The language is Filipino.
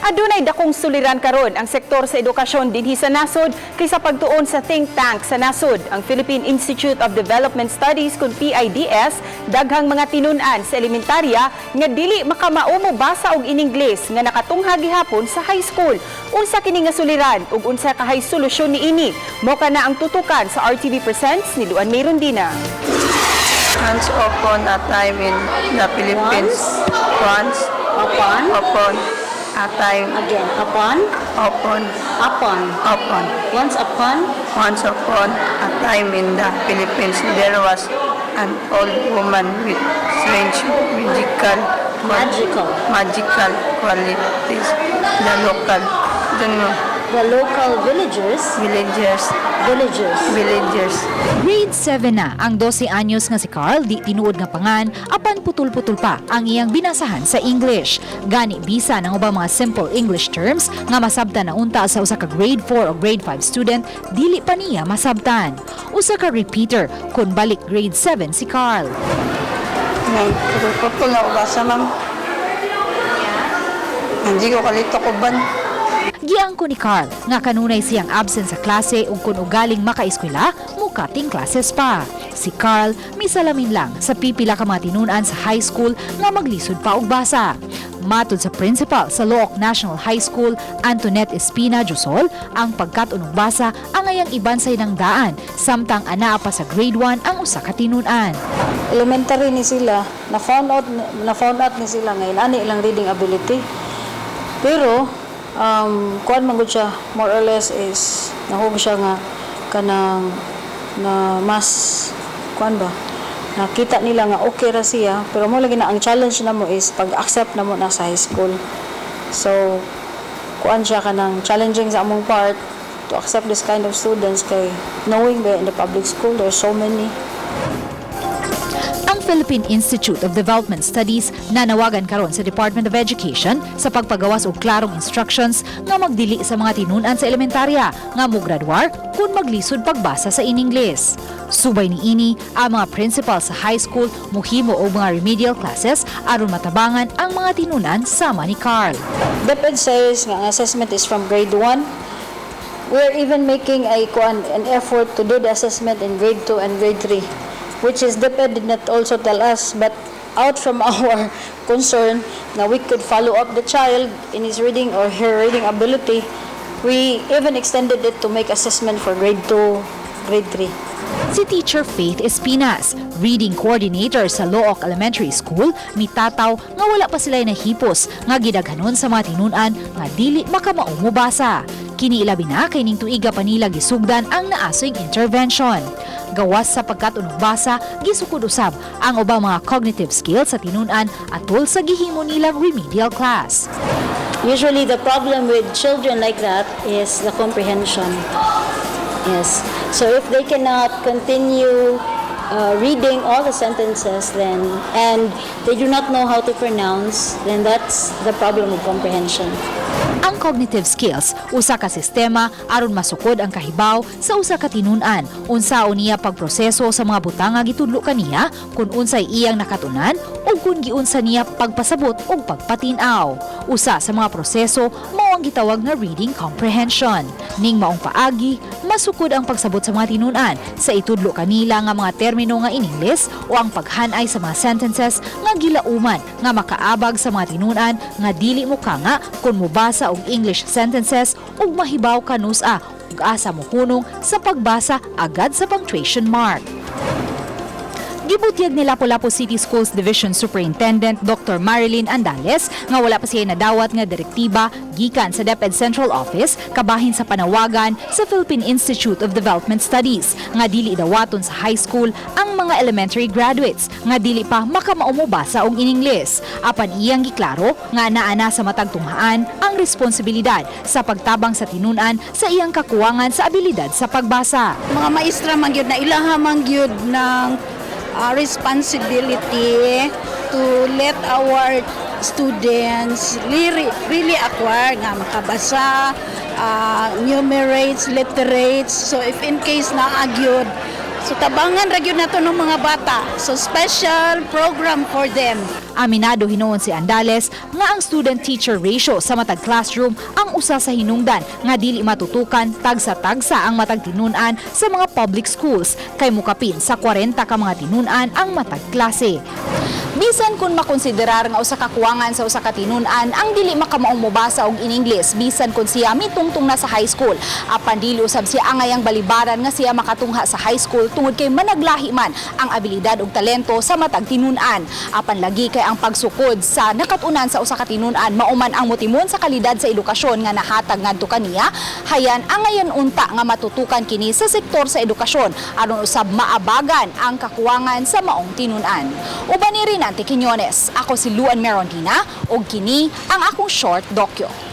Adunay dakong suliran karon ang sektor sa edukasyon dinhi sa nasod kaysa pagtuon sa think tank sa nasod. Ang Philippine Institute of Development Studies kun PIDS daghang mga tinun-an sa elementarya nga dili makamao Mobasa og iningles nga nakatunghag gihapon sa high school. Unsa kini nga suliran ug unsa kahay solusyon niini? Mo kana ang tutukan sa RTV Presents ni Luan Mayrondina. Once upon a time in the Philippines. Once upon a time. Again, upon. Upon Once upon a time in the Philippines, there was an old woman with strange magical qualities. the local villagers. Grade 7 na ang 12 anyos nga si Carl, di tinuod nga pangan, apan putol-putol pa ang iyang binasahan sa English. Gani bisa ng ubang mga simple English terms nga masabtan na unta sa usa ka grade 4 o grade 5 student, dili pa niya masabtan. Usa ka repeater kun balik grade 7 si Carl. Putol na ubasa, ma'am. Hindi ko kalito ko ban. Giangko ni Carl nga kanunay siyang absent sa klase ug kun ugaling makaeskwela, mukating classes pa. Si Carl misalamin lang sa pipila ka mga tinun-an sa high school nga maglisod pa og basa. Matod sa principal sa Look National High School, Antoinette Espina Jusol, ang pagkat-unog basa ang ayang ibansay ng daan, samtang anaa pa sa grade 1 ang usa ka tinun-an. Elementary ni sila, na-found out ni sila ngayon, ani ilang reading ability. Pero, kuan man gud siya, more or less is, nahug siya nga, kanang, na mas, kuan ba, nakita nila nga okay ra siya, pero mo lagi na, ang challenge na mo is, pag-accept na mo na sa high school. So, kuan siya kanang challenging sa among part, to accept this kind of students, kay knowing that in the public school, there's so many. Philippine Institute of Development Studies nanawagan karon sa Department of Education sa pagpagawas og klarong instructions nga magdili sa mga tinun-an sa elementarya nga mograduar kung maglisod pagbasa sa iningles. Subay niini ang mga principal sa high school muhimo og mga remedial classes aron matabangan ang mga tinun-an sama ni Carl. DepEd says nga ang assessment is from grade 1. We're even making an effort to do the assessment in grade 2 and grade 3. Which is DepEd did not also tell us, but out from our concern na we could follow up the child in his reading or her reading ability, we even extended it to make assessment for grade 2, grade 3. Si Teacher Faith Espinas, reading coordinator sa Look Elementary School, mitataw nga wala pa sila nahipos nga gidaghanon sa mga tinun-an nga dili makamao mobasa. Kini ilabi na kay ning tuiga pa nila gisugdan ang naasoyng intervention. Gawas sa pagkat-unog basa, gisukod usab ang ubang mga cognitive skills sa tinun-an atol sa gihimo nilang remedial class. Usually the problem with children like that is the comprehension. Yes. So if they cannot continue reading all the sentences and they do not know how to pronounce, then that's the problem of comprehension. Ang cognitive skills, usa ka sistema aron masukod ang kahibaw sa usa ka tinun-an. Unsaon niya pagproseso sa mga butang nga gitudlo kaniya kung unsay iyang nakatunan o kung giunsa niya pagpasabot o pagpatinaw. Usa sa mga proseso mao ang gitawag na reading comprehension. Ning maong paagi, masukod ang pagsabot sa mga tinun-an sa itudlo kanila nga mga termino nga iningles o ang paghanay sa mga sentences nga gilauman nga makaabag sa mga tinun-an nga dili mo nga kung mobasa og English sentences ug mahibaw kanusa ug asa mo hunong sa pagbasa agad sa punctuation mark. Gibutyag ni Lapu-Lapu City Schools Division Superintendent Dr. Marilyn Andales nga wala pa siya nadawat nga direktiba gikan sa DepEd Central Office kabahin sa panawagan sa Philippine Institute of Development Studies nga dili dawaton sa high school ang mga elementary graduates nga dili pa makamao mobasa og iningles. Apan iyang giklaro nga naana sa matag tunghaan ang responsibilidad sa pagtabang sa tinun-an sa iyang kakuwangan sa abilidad sa pagbasa. Mga maestra man gyud na ilaha man gyud ng responsibility to let our students really acquire nga makabasa, numerates, literates. So if in case na agyod So tabangan ra gyud nato ng mga bata. So special program for them. Aminado hinuon si Andales nga ang student-teacher ratio sa matag classroom ang usa sa hinungdan nga dili matutukan tagsa-tagsa ang matag tinun-an sa mga public schools kay mukapin sa 40 ka mga tinun-an ang matag klase. Bisan kung makonsiderar nga usa ka kuwangan sa usa ka tinun-an ang dili makamaong mobasa og iningles bisan kun siya mitungtong na sa high school. Apan dili usab siya angay ang balibaran nga siya makatungha sa high school tungod kay managlahi man ang abilidad ug talento sa matag tinun-an. Apan lagi kay ang pagsukod sa nakatunan sa usa ka tinun-an mauman ang motimon sa kalidad sa edukasyon nga nahatag ngadto kaniya, hayan angayan unta nga matutukan kini sa sektor sa edukasyon aron usab maabagan ang kakuwangan sa maong tinun-an. Uban ni Rinante Quiñones, ako si Luan Merondina ug kini ang akong short docu.